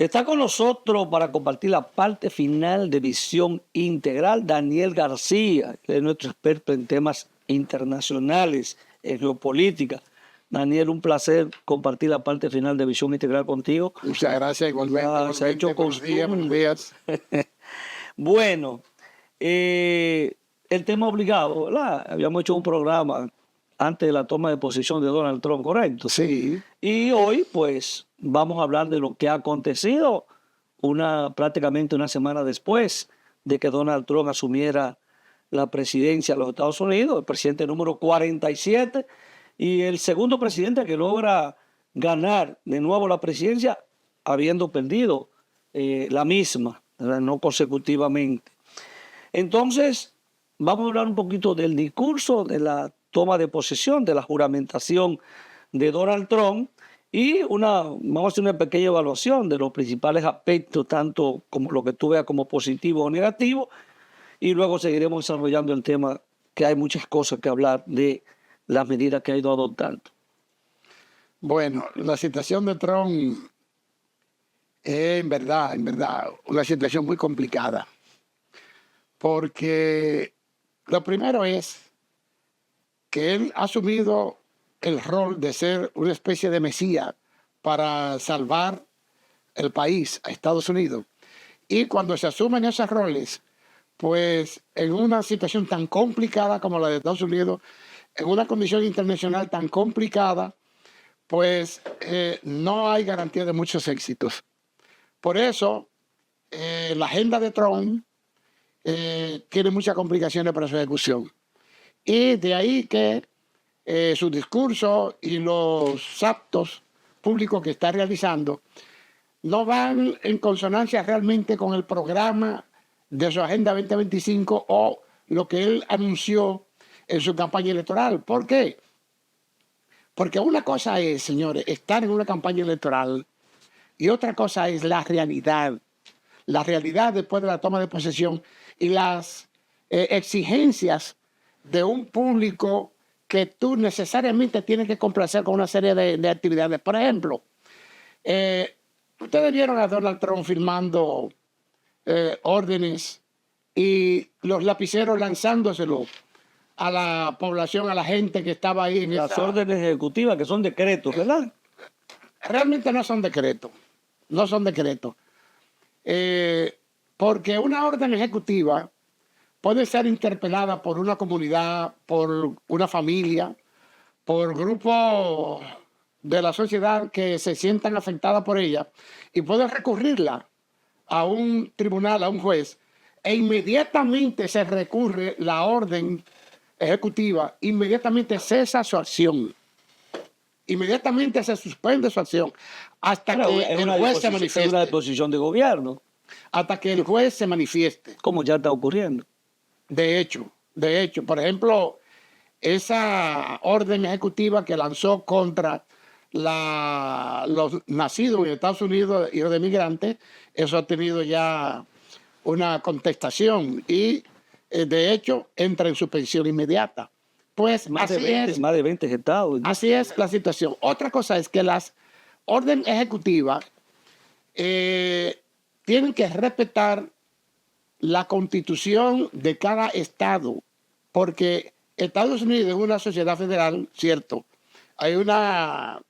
Está con nosotros para compartir la parte final de Visión Integral Daniel García, que es nuestro experto en temas internacionales, en geopolítica. Daniel, un placer compartir la parte final de Visión Integral contigo. Muchas gracias, igualmente. Se ha hecho buenos días. Bueno, el tema obligado, ¿verdad? Habíamos hecho un programa antes de la toma de posición de Donald Trump, ¿correcto? Sí. Y hoy, pues, vamos a hablar de lo que ha acontecido prácticamente una semana después de que Donald Trump asumiera la presidencia de los Estados Unidos, el presidente número 47, y el segundo presidente que logra ganar de nuevo la presidencia habiendo perdido la misma, ¿verdad? No consecutivamente. Entonces, vamos a hablar un poquito del discurso, de la toma de posesión, de la juramentación de Donald Trump y vamos a hacer una pequeña evaluación de los principales aspectos, tanto como lo que tú veas como positivo o negativo, y luego seguiremos desarrollando el tema, que hay muchas cosas que hablar de las medidas que ha ido adoptando. Bueno, la situación de Trump es en verdad, una situación muy complicada, porque lo primero es que él ha asumido el rol de ser una especie de mesías para salvar el país, a Estados Unidos. Y cuando se asumen esos roles, pues en una situación tan complicada como la de Estados Unidos, en una condición internacional tan complicada, pues no hay garantía de muchos éxitos. Por eso, la agenda de Trump tiene muchas complicaciones para su ejecución. Y de ahí que su discurso y los actos públicos que está realizando no van en consonancia realmente con el programa de su Agenda 2025 o lo que él anunció en su campaña electoral. ¿Por qué? Porque una cosa es, señores, estar en una campaña electoral y otra cosa es la realidad. La realidad después de la toma de posesión y las exigencias de un público que tú necesariamente tienes que complacer con una serie de actividades. Por ejemplo, ustedes vieron a Donald Trump firmando órdenes y los lapiceros lanzándoselos a la población, a la gente que estaba ahí. Las órdenes ejecutivas, que son decretos, ¿verdad? Realmente no son decretos. No son decretos. Porque una orden ejecutiva puede ser interpelada por una comunidad, por una familia, por grupos de la sociedad que se sientan afectadas por ella y puede recurrirla a un tribunal, a un juez, e inmediatamente se recurre la orden ejecutiva, inmediatamente cesa su acción. Inmediatamente se suspende su acción hasta que el juez se manifieste. Es una disposición de gobierno. Hasta que el juez se manifieste. Como ya está ocurriendo. De hecho, por ejemplo, esa orden ejecutiva que lanzó contra los nacidos en Estados Unidos y los de migrantes, eso ha tenido ya una contestación y, de hecho, entra en suspensión inmediata. Pues más de 20 estados. Así es la situación. Otra cosa es que las órdenes ejecutivas tienen que respetar la constitución de cada estado, porque Estados Unidos es una sociedad federal, cierto. Hay una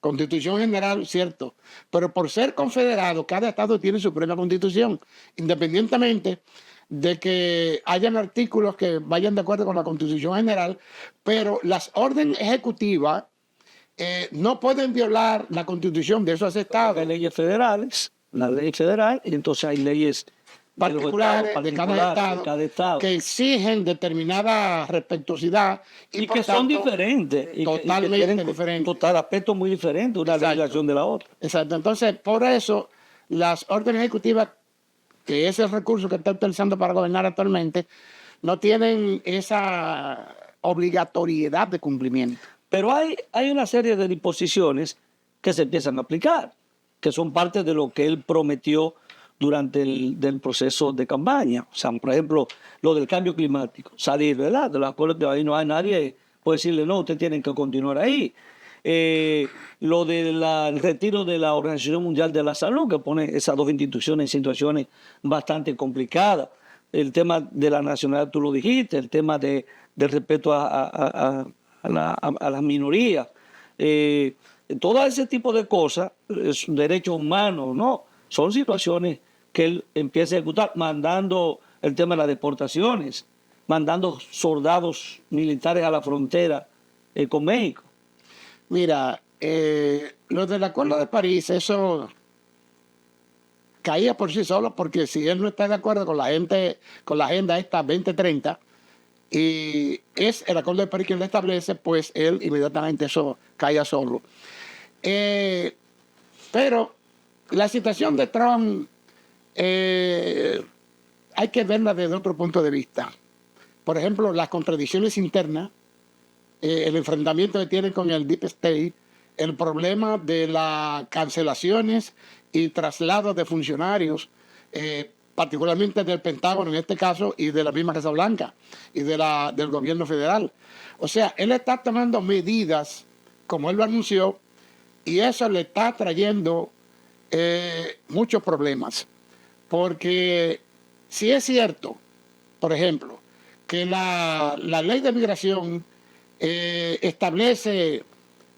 constitución general, cierto. Pero por ser confederado, cada estado tiene su propia constitución, independientemente de que hayan artículos que vayan de acuerdo con la Constitución General, pero las órdenes ejecutivas no pueden violar la Constitución de esos estados. Hay leyes federales, la ley federal, y entonces hay leyes particulares de cada estado que exigen determinada respetuosidad y que son diferentes. Totalmente diferentes. Total aspectos muy diferentes una legislación de la otra. Exacto. Entonces, por eso, las órdenes ejecutivas, que es el recurso que está utilizando para gobernar actualmente, no tienen esa obligatoriedad de cumplimiento. Pero hay una serie de disposiciones que se empiezan a aplicar, que son parte de lo que él prometió durante el proceso de campaña. O sea, por ejemplo, lo del cambio climático, salir, ¿verdad? De los acuerdos de ahí no hay nadie puede decirle, no, ustedes tienen que continuar ahí. lo del retiro de la Organización Mundial de la Salud, que pone esas dos instituciones en situaciones bastante complicadas. El tema de la nacionalidad, tú lo dijiste, el tema del respeto a las minorías. Todo ese tipo de cosas, derechos humanos, ¿no? Son situaciones que él empieza a ejecutar, mandando el tema de las deportaciones, mandando soldados militares a la frontera con México. Mira, lo del Acuerdo de París, eso caía por sí solo, porque si él no está de acuerdo con la gente, con la agenda esta 2030, y es el Acuerdo de París quien lo establece, pues él inmediatamente eso caía solo. Pero la situación de Trump hay que verla desde otro punto de vista. Por ejemplo, las contradicciones internas, el enfrentamiento que tiene con el Deep State, el problema de las cancelaciones y traslados de funcionarios, particularmente del Pentágono en este caso, y de la misma Casa Blanca y del gobierno federal. O sea, él está tomando medidas, como él lo anunció, y eso le está trayendo muchos problemas. Porque si es cierto, por ejemplo, que la ley de migración establece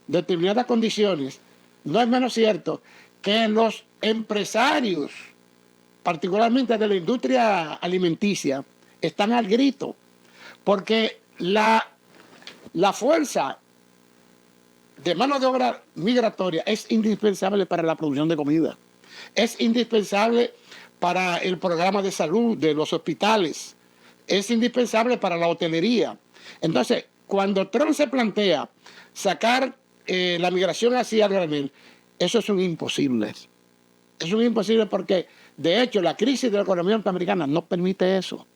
determinadas condiciones, no es menos cierto que los empresarios, particularmente de la industria alimenticia, están al grito, porque la fuerza de mano de obra migratoria es indispensable para la producción de comida, es indispensable para el programa de salud de los hospitales, es indispensable para la hotelería. Entonces, cuando Trump se plantea sacar la migración hacia el granel, eso es un imposible. Es un imposible porque, de hecho, la crisis de la economía norteamericana no permite eso.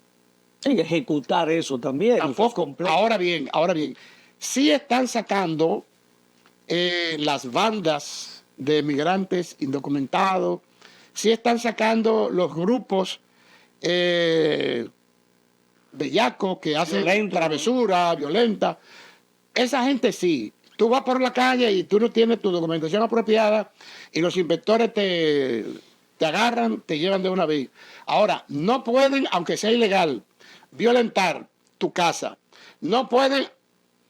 Y ejecutar eso también. Tampoco. Ahora bien, sí están sacando las bandas de migrantes indocumentados, sí están sacando los grupos bellacos que hacen travesura, violenta. Esa gente sí. Tú vas por la calle y tú no tienes tu documentación apropiada y los inspectores te agarran, te llevan de una vez. Ahora, no pueden, aunque sea ilegal, violentar tu casa. No pueden,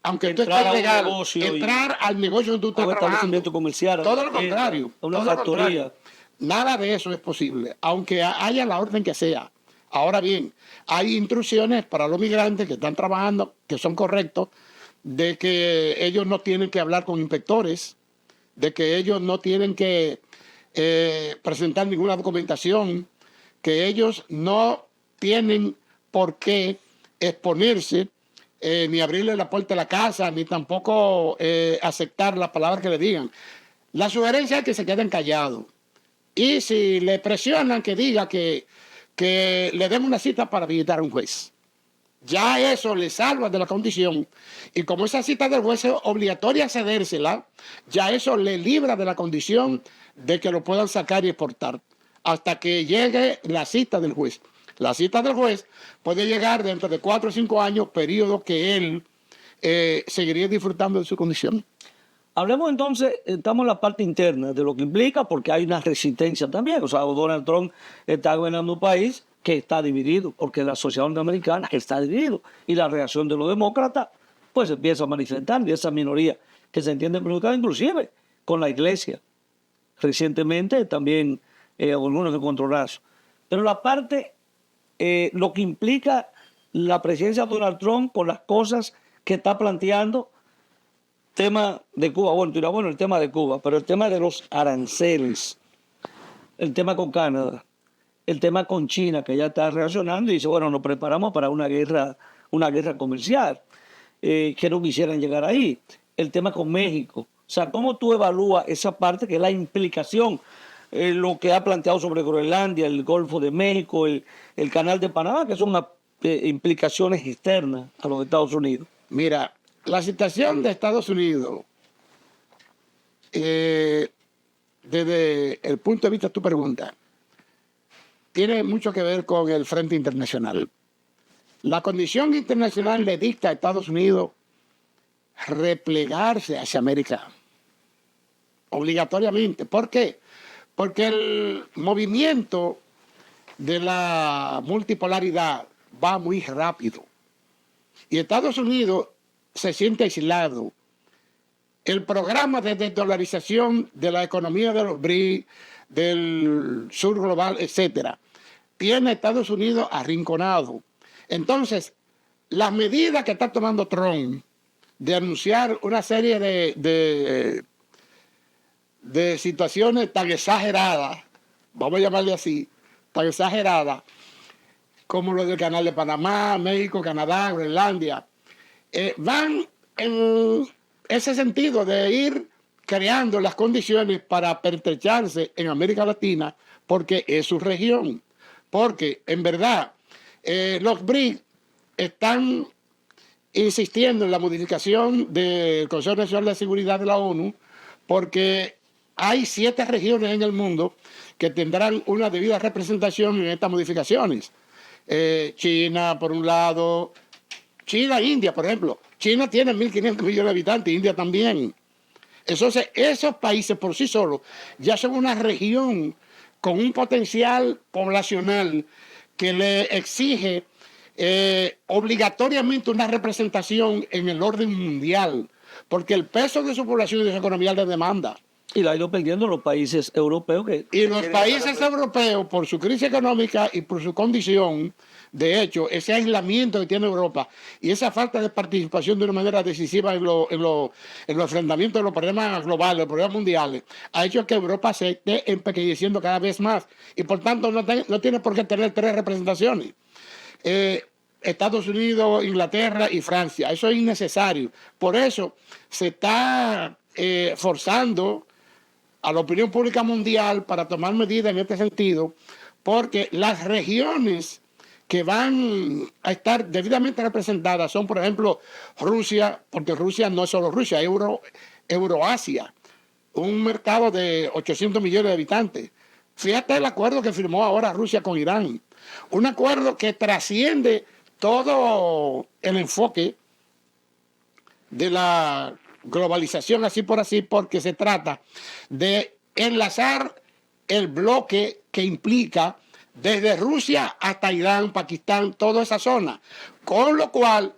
aunque tú estés ilegal, entrar al negocio donde tú estás trabajando. Comercial, todo lo contrario. Una factoría. Nada de eso es posible, aunque haya la orden que sea. Ahora bien, hay instrucciones para los migrantes que están trabajando, que son correctos, de que ellos no tienen que hablar con inspectores, de que ellos no tienen que presentar ninguna documentación, que ellos no tienen por qué exponerse, ni abrirle la puerta de la casa, ni tampoco aceptar las palabras que le digan. La sugerencia es que se queden callados. Y si le presionan que diga que le den una cita para visitar a un juez, ya eso le salva de la condición. Y como esa cita del juez es obligatoria cedérsela, ya eso le libra de la condición de que lo puedan sacar y exportar hasta que llegue la cita del juez. La cita del juez puede llegar dentro de 4 o 5 años, periodo que él seguiría disfrutando de su condición. Hablemos entonces, estamos en la parte interna de lo que implica, porque hay una resistencia también. O sea, Donald Trump está gobernando un país que está dividido, porque la sociedad norteamericana está dividida. Y la reacción de los demócratas, pues empieza a manifestar, y esa minoría que se entiende perjudicada, inclusive con la iglesia. Recientemente también algunos encontronazos. Pero la parte, lo que implica la presidencia de Donald Trump con las cosas que está planteando, tema de Cuba, bueno, el tema de Cuba, pero el tema de los aranceles, el tema con Canadá, el tema con China, que ya está reaccionando y dice, bueno, nos preparamos para una guerra comercial, que no quisieran llegar ahí. El tema con México. O sea, ¿cómo tú evalúas esa parte que es la implicación? Lo que ha planteado sobre Groenlandia, el Golfo de México, el Canal de Panamá, que son implicaciones externas a los Estados Unidos. Mira, la situación de Estados Unidos, desde el punto de vista de tu pregunta, tiene mucho que ver con el frente internacional. La condición internacional le dicta a Estados Unidos replegarse hacia América. obligatoriamente. ¿Por qué? Porque el movimiento de la multipolaridad va muy rápido. Y Estados Unidos se siente aislado. El programa de desdolarización de la economía de los BRICS, del sur global, etcétera, tiene a Estados Unidos arrinconado. Entonces, las medidas que está tomando Trump de anunciar una serie de situaciones tan exageradas, vamos a llamarle así, tan exageradas, como lo del Canal de Panamá, México, Canadá, Groenlandia, van en ese sentido de ir creando las condiciones para pertrecharse en América Latina, porque es su región. Porque, en verdad, los BRICS están insistiendo en la modificación del Consejo Nacional de Seguridad de la ONU, porque hay 7 regiones en el mundo que tendrán una debida representación en estas modificaciones. China, por un lado, China e India, por ejemplo. China tiene 1.500 millones de habitantes, India también. Entonces, esos países por sí solos ya son una región con un potencial poblacional que le exige obligatoriamente una representación en el orden mundial, porque el peso de su población y de su economía le demanda. Y la ha ido perdiendo los países europeos. Y los países europeos, por su crisis económica y por su condición, de hecho, ese aislamiento que tiene Europa y esa falta de participación de una manera decisiva en los enfrentamientos de los problemas globales, los problemas mundiales, ha hecho que Europa se esté empequeñeciendo cada vez más y por tanto no tiene por qué tener 3 representaciones. Estados Unidos, Inglaterra y Francia. Eso es innecesario. Por eso se está forzando a la opinión pública mundial para tomar medidas en este sentido, porque las regiones que van a estar debidamente representadas son, por ejemplo, Rusia, porque Rusia no es solo Rusia, es Euroasia, un mercado de 800 millones de habitantes. Fíjate el acuerdo que firmó ahora Rusia con Irán, un acuerdo que trasciende todo el enfoque de la globalización así por así, porque se trata de enlazar el bloque que implica desde Rusia hasta Irán, Pakistán, toda esa zona, con lo cual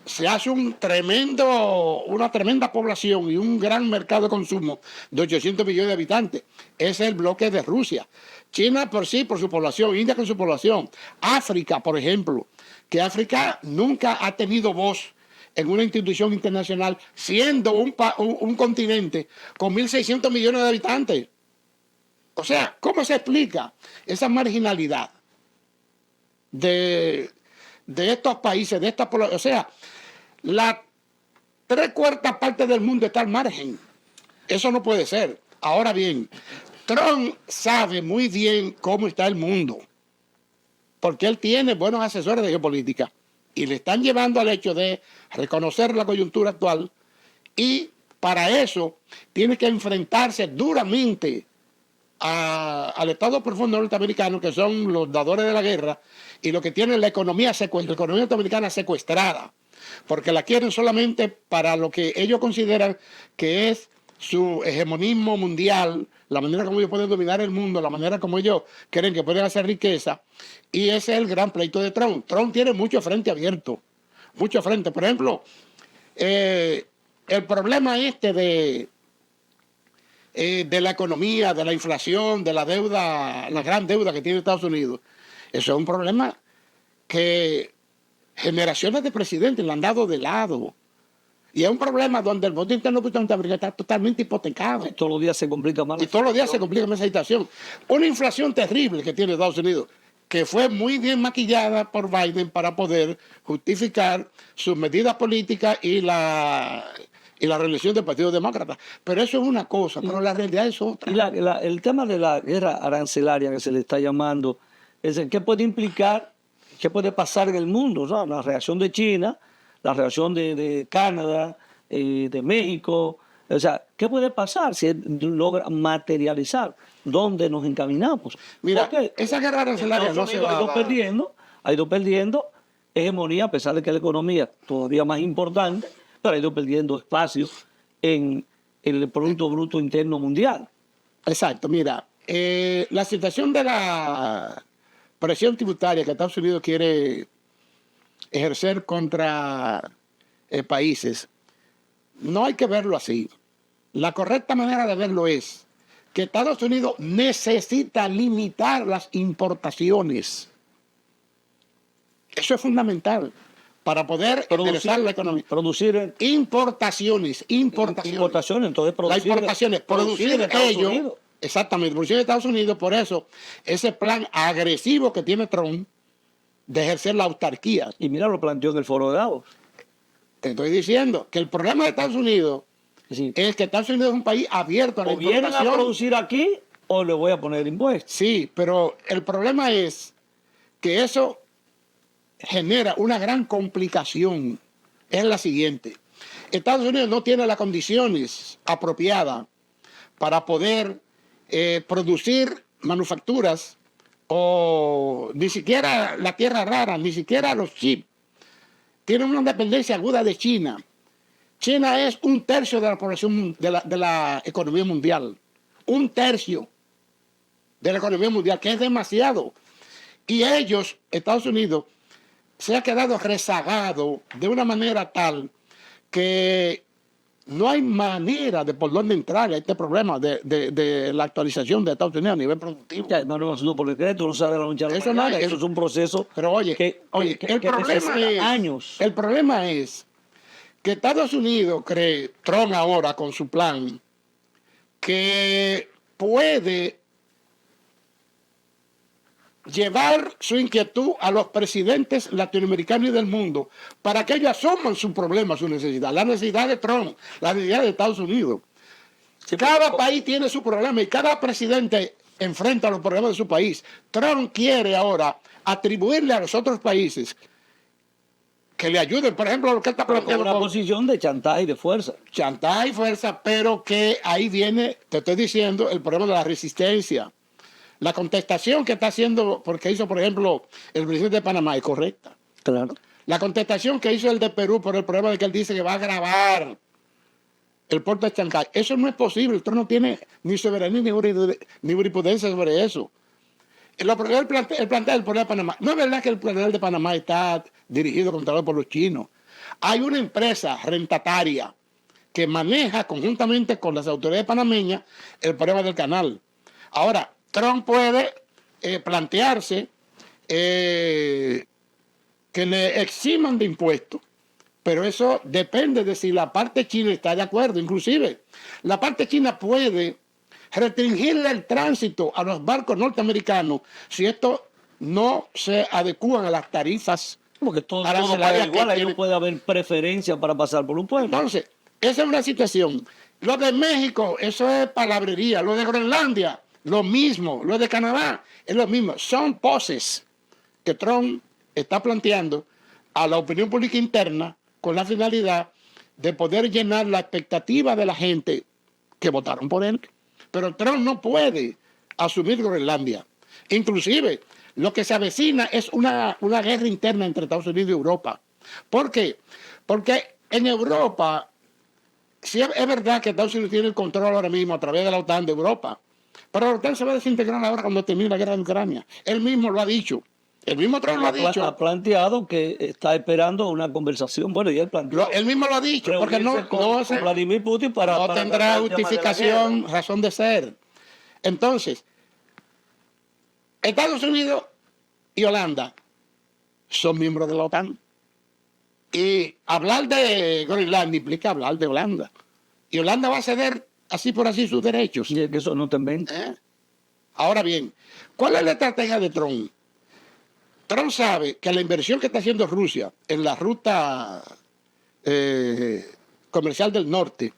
se hace una tremenda población y un gran mercado de consumo de 800 millones de habitantes. Ese es el bloque de Rusia. China por sí, por su población, India con su población, África, por ejemplo, que África nunca ha tenido voz en una institución internacional, siendo un continente con 1.600 millones de habitantes. O sea, ¿cómo se explica esa marginalidad de estos países, de esta población? O sea, la 3/4 parte del mundo está al margen. Eso no puede ser. Ahora bien, Trump sabe muy bien cómo está el mundo, porque él tiene buenos asesores de geopolítica y le están llevando al hecho de reconocer la coyuntura actual, y para eso tiene que enfrentarse duramente al Estado profundo norteamericano, que son los dadores de la guerra y los que tienen la economía norteamericana secuestrada, porque la quieren solamente para lo que ellos consideran que es su hegemonismo mundial, la manera como ellos pueden dominar el mundo, la manera como ellos creen que pueden hacer riqueza, y ese es el gran pleito de Trump. Trump tiene mucho frente abierto, mucho frente. Por ejemplo, el problema de la economía, de la inflación, de la deuda, la gran deuda que tiene Estados Unidos, eso es un problema que generaciones de presidentes le han dado de lado. Y es un problema donde el voto interno norteamericano está totalmente hipotecado. Y todos los días se complica más. Y todos los días se complica más esa situación. Una inflación terrible que tiene Estados Unidos, que fue muy bien maquillada por Biden para poder justificar sus medidas políticas y la reelección del Partido Demócrata. Pero eso es una cosa, pero la realidad es otra. Y el tema de la guerra arancelaria que se le está llamando, es el qué puede implicar, qué puede pasar en el mundo, ¿no? La reacción de China, la reacción de Canadá, de México. O sea, ¿qué puede pasar si él logra materializar dónde nos encaminamos? Mira, porque esa guerra arancelaria no se va a dar. Ha ido perdiendo hegemonía, a pesar de que la economía todavía más importante, pero ha ido perdiendo espacio en el Producto Bruto Interno Mundial. Exacto, mira, la situación de la presión tributaria que Estados Unidos quiere ejercer contra países, no hay que verlo así. La correcta manera de verlo es que Estados Unidos necesita limitar las importaciones. Eso es fundamental para poder enderezar la economía. Producir Importaciones. entonces Las importaciones, producir en Estados ello, Unidos. exactamente, producir en Estados Unidos. Por eso, ese plan agresivo que tiene Trump de ejercer la autarquía. Y mira, lo planteó en el Foro de Davos. Te estoy diciendo que el problema de Estados Unidos Es decir, es que Estados Unidos es un país abierto a la o vienen a importación. producir aquí o le voy a poner impuestos. Sí, pero el problema es que eso genera una gran complicación. Es la siguiente. Estados Unidos no tiene las condiciones apropiadas para poder producir manufacturas o ni siquiera la tierra rara, ni siquiera los chips. Tienen una dependencia aguda de China. China es 1/3 de la población de la economía mundial. 1/3 de la economía mundial, que es demasiado. Y ellos, Estados Unidos, se ha quedado rezagado de una manera tal que no hay manera de por dónde entrar a este problema de la actualización de Estados Unidos a nivel productivo. Ya, no es por decreto, no sabe la noche a la Eso mañana, no, eso es un proceso Pero oye, que el problema necesita es, años. el problema es que Estados Unidos cree, Trump ahora con su plan, que puede llevar su inquietud a los presidentes latinoamericanos y del mundo para que ellos asuman su problema, su necesidad, la necesidad de Trump, la necesidad de Estados Unidos. Sí, Cada país tiene su problema y cada presidente enfrenta los problemas de su país. Trump quiere ahora atribuirle a los otros países que le ayuden, por ejemplo, lo que él está con planteando una con posición de chantaje y de fuerza. chantaje y fuerza, pero que ahí viene, te estoy diciendo, el problema de la resistencia. La contestación que está haciendo, porque hizo, por ejemplo, el presidente de Panamá, es correcta. Claro. La contestación que hizo el de Perú por el problema de que él dice que va a grabar el puerto de Chancay, eso no es posible. Trump no tiene ni soberanía ni jurisprudencia sobre eso. Él plantea el problema de Panamá. No es verdad que el problema de Panamá está dirigido, controlado por los chinos. Hay una empresa rentataria que maneja conjuntamente con las autoridades panameñas el problema del canal. Ahora, Trump puede plantearse que le eximan de impuestos, pero eso depende de si la parte china está de acuerdo. Inclusive, la parte china puede restringirle el tránsito a los barcos norteamericanos si estos no se adecúan a las tarifas. Porque todo arancelarias igual, ahí tiene. no puede haber preferencia para pasar por un pueblo. Entonces, esa es una situación. Lo de México, eso es palabrería. Lo de Groenlandia, lo mismo. Lo de Canadá, es lo mismo. Son poses que Trump está planteando a la opinión pública interna con la finalidad de poder llenar la expectativa de la gente que votaron por él. Pero Trump no puede asumir Groenlandia. Inclusive, lo que se avecina es una guerra interna entre Estados Unidos y Europa. ¿Por qué? Porque en Europa, sí es verdad que Estados Unidos tiene el control ahora mismo a través de la OTAN de Europa, pero la OTAN se va a desintegrar ahora cuando termine la guerra de Ucrania. Él mismo lo ha dicho. El mismo Trump lo ha dicho. Ha planteado que está esperando una conversación. Bueno, y él planteó. Él mismo lo ha dicho, porque con Vladimir Putin no para tendrá tratar el tema de la justificación, guerra. razón de ser. Entonces, Estados Unidos y Holanda son miembros de la OTAN. Y hablar de Groenlandia implica hablar de Holanda. Y Holanda va a ceder así por así sus derechos. Y es que eso no te inventa. Ahora bien, ¿cuál es la estrategia de Trump? Trump sabe que la inversión que está haciendo Rusia en la ruta comercial del norte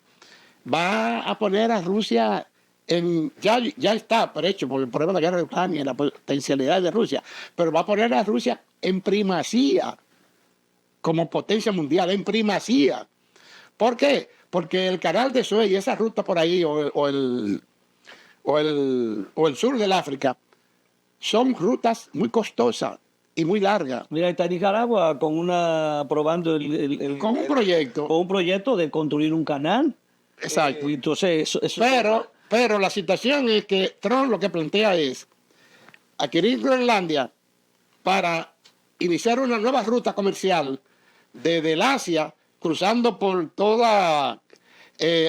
va a poner a Rusia ya está por hecho por el problema de la guerra de Ucrania y la potencialidad de Rusia, pero va a poner a Rusia en primacía como potencia mundial, en primacía. ¿Por qué? Porque el canal de Suez y esa ruta por ahí o el sur del África son rutas muy costosas y muy largas. Mira, está Nicaragua con un proyecto Con un proyecto de construir un canal Exacto. Entonces, eso Pero la situación es que Trump lo que plantea es adquirir Groenlandia para iniciar una nueva ruta comercial desde el Asia, cruzando por toda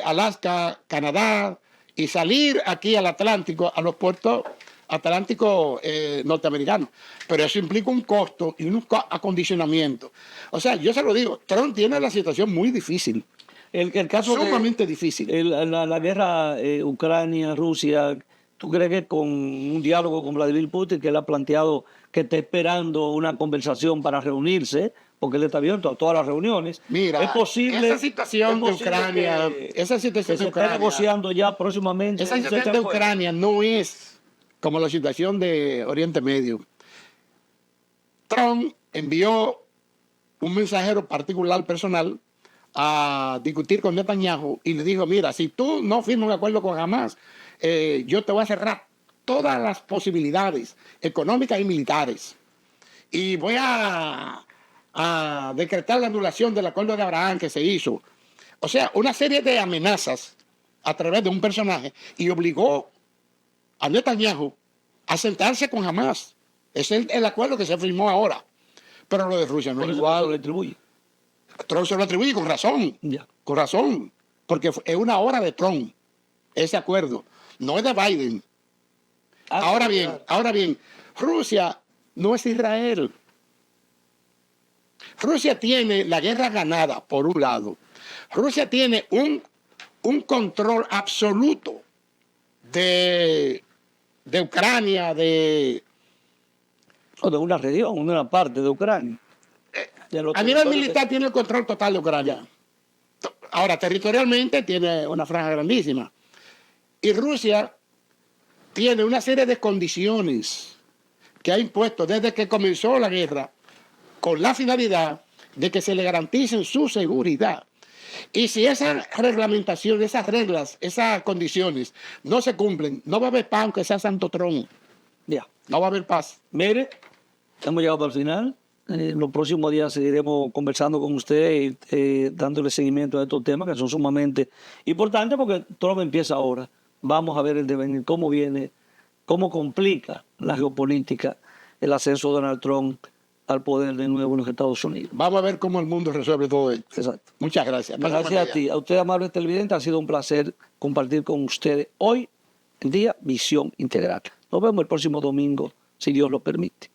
Alaska, Canadá, y salir aquí al Atlántico, a los puertos atlánticos norteamericanos. Pero eso implica un costo y un acondicionamiento. O sea, yo se lo digo, Trump tiene la situación muy difícil. el caso Sumamente difícil. la guerra Ucrania-Rusia, ¿tú crees que con un diálogo con Vladimir Putin, que él ha planteado que está esperando una conversación para reunirse, porque él está abierto a todas las reuniones? Mira, es posible, esa situación de Ucrania, que se está negociando ya próximamente. Esa situación de Ucrania no es como la situación de Oriente Medio. Trump envió un mensajero particular personal a discutir con Netanyahu y le dijo, mira, si tú no firmas un acuerdo con Hamas, yo te voy a cerrar todas las posibilidades económicas y militares. Y voy a decretar la anulación del acuerdo de Abraham que se hizo. O sea, una serie de amenazas a través de un personaje y obligó a Netanyahu a sentarse con Hamas. Ese es el acuerdo que se firmó ahora. Pero lo de Rusia no es igual. Lo atribuye. Trump se lo atribuye con razón. Ya. Con razón. Porque es una obra de Trump, ese acuerdo. No es de Biden. Ahora bien, Rusia no es Israel. Rusia tiene la guerra ganada, por un lado. Rusia tiene un control absoluto de Ucrania, O de una región, de una parte de Ucrania. A nivel militar tiene el control total de Ucrania. Ahora, territorialmente tiene una franja grandísima. Y Rusia tiene una serie de condiciones que ha impuesto desde que comenzó la guerra con la finalidad de que se le garanticen su seguridad. Y si esa reglamentación, esas reglas, esas condiciones no se cumplen, no va a haber paz aunque sea Santo Trón. Ya. No va a haber paz. Mire, hemos llegado al final. En los próximos días seguiremos conversando con usted y dándole seguimiento a estos temas que son sumamente importantes porque Trump empieza ahora. Vamos a ver el devenir, cómo viene, cómo complica la geopolítica el ascenso de Donald Trump al poder de nuevo en los Estados Unidos. Vamos a ver cómo el mundo resuelve todo esto. Exacto. Muchas gracias. Gracias a ti. A usted, amable televidente, ha sido un placer compartir con ustedes hoy en día Visión Integral. Nos vemos el próximo domingo, si Dios lo permite.